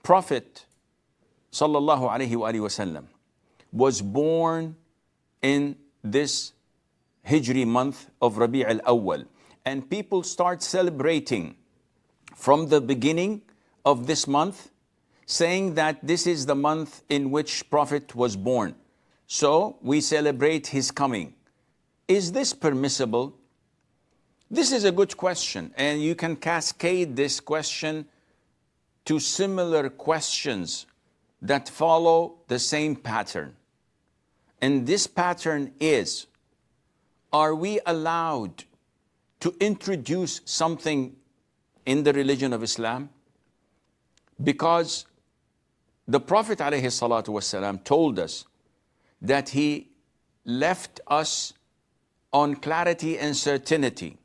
Prophet sallallahu alaihi wasallam was born in this Hijri month of RabiUlAwwal, and people start celebrating from the beginning of this month, saying that this is the month in which Prophet was born. So we celebrate his coming. Is this permissible? This is a good question, and you can cascade this question to similar questions that follow the same pattern. And this pattern is, are we allowed to introduce something in the religion of Islam? Because the Prophet ﷺ told us that he left us on clarity and certainty,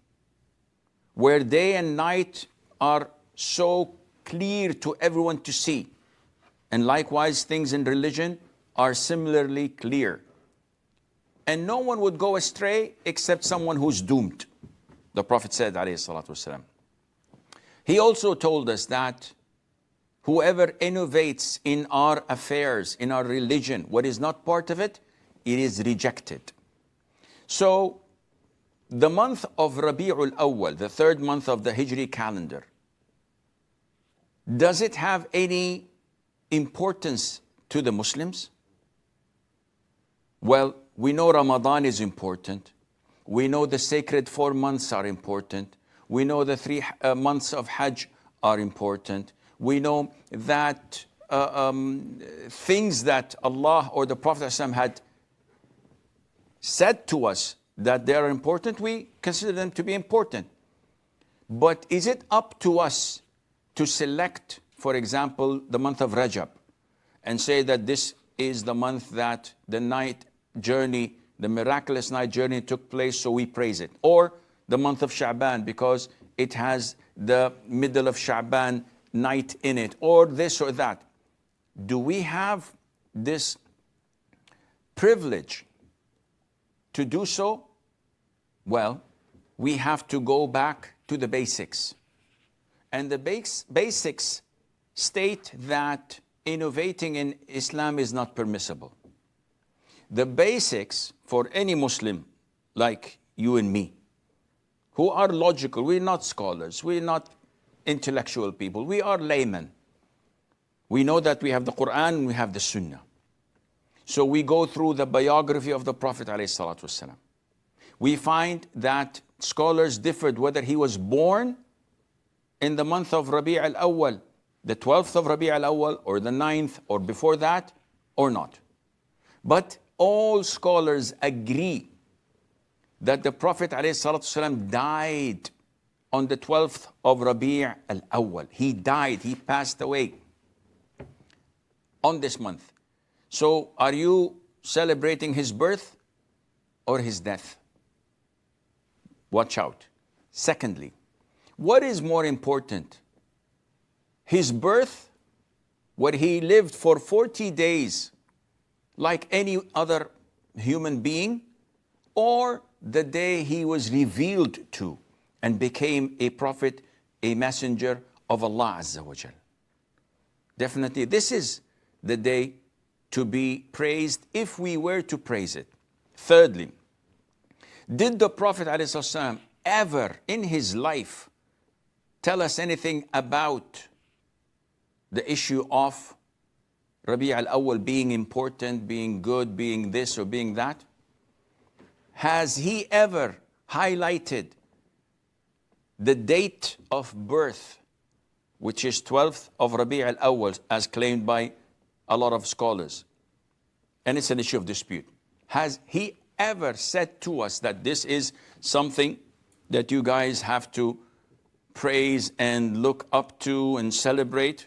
where day and night are so clear to everyone to see. And likewise, things in religion are similarly clear. And no one would go astray except someone who's doomed. The Prophet said, ﷺ. He also told us that whoever innovates in our affairs, in our religion, what is not part of it, it is rejected. So, the month of RabiUlAwwal, the third month of the Hijri calendar, does it have any importance to the Muslims? Well, we know Ramadan is important. We know the sacred 4 months are important. We know the 3 months of Hajj are important. We know that things that Allah or the Prophet ﷺ had said to us that they are important, we consider them to be important. But is it up to us to select, for example, the month of Rajab and say that this is the month that the night journey, the miraculous night journey took place, so we praise it? Or the month of Sha'ban because it has the middle of Sha'ban night in it, or this or that? Do we have this privilege to do so? Well, we have to go back to the basics. And the basics state that innovating in Islam is not permissible. The basics for any Muslim like you and me, who are logical, we're not scholars, we're not intellectual people, we are laymen. We know that we have the Quran and we have the Sunnah. So we go through the biography of the Prophet ﷺ. We find that scholars differed whether he was born in the month of RabiUlAwwal, the 12th of RabiUlAwwal, or the 9th, or before that, or not. But all scholars agree that the Prophet ﷺ died on the 12th of RabiUlAwwal. He died, he passed away on this month. So are you celebrating his birth or his death? Watch out. Secondly, what is more important? His birth, where he lived for 40 days like any other human being, or the day he was revealed to and became a prophet, a messenger of Allah Azza wa Jal? Definitely, this is the day to be praised if we were to praise it. Thirdly, did the Prophet ﷺ ever in his life tell us anything about the issue of RabiUlAwwal being important, being good, being this or being that? Has he ever highlighted the date of birth, which is 12th of RabiUlAwwal, as claimed by a lot of scholars? And it's an issue of dispute. Has he ever said to us that this is something that you guys have to praise and look up to and celebrate?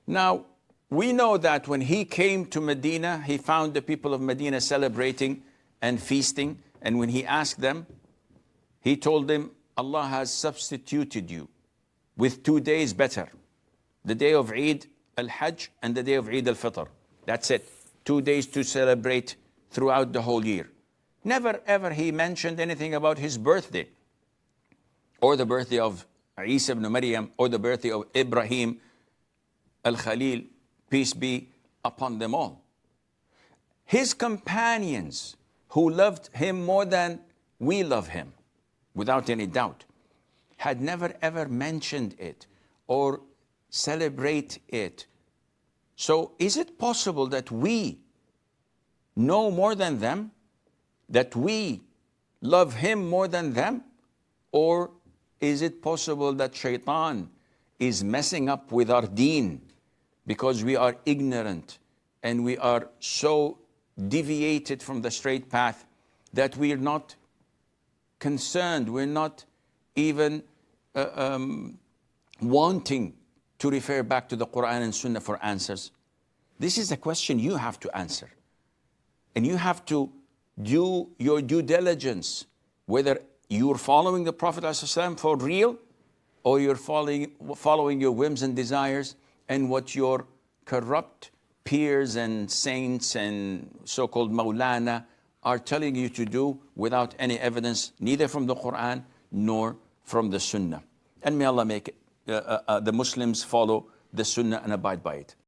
Now, we know that when he came to Medina, he found the people of Medina celebrating and feasting. And when he asked them, he told them, Allah has substituted you with 2 days better. The day of Eid al-Hajj and the day of Eid al-Fitr. That's it. 2 days to celebrate throughout the whole year. Never ever he mentioned anything about his birthday, or the birthday of Isa ibn Maryam, or the birthday of Ibrahim Al Khalil, peace be upon them all. His companions who loved him more than we love him, without any doubt, had never ever mentioned it or celebrate it. So is it possible that we know more than them? That we love him more than them? Or is it possible that shaitan is messing up with our deen because we are ignorant and we are so deviated from the straight path that we're not concerned, we're not even wanting to refer back to the Quran and Sunnah for answers? This is a question you have to answer. And you have to do your due diligence, whether you're following the Prophet ﷺ for real, or you're following your whims and desires and what your corrupt peers and saints and so-called Maulana are telling you to do without any evidence, neither from the Quran nor from the Sunnah. And may Allah make the Muslims follow the Sunnah and abide by it.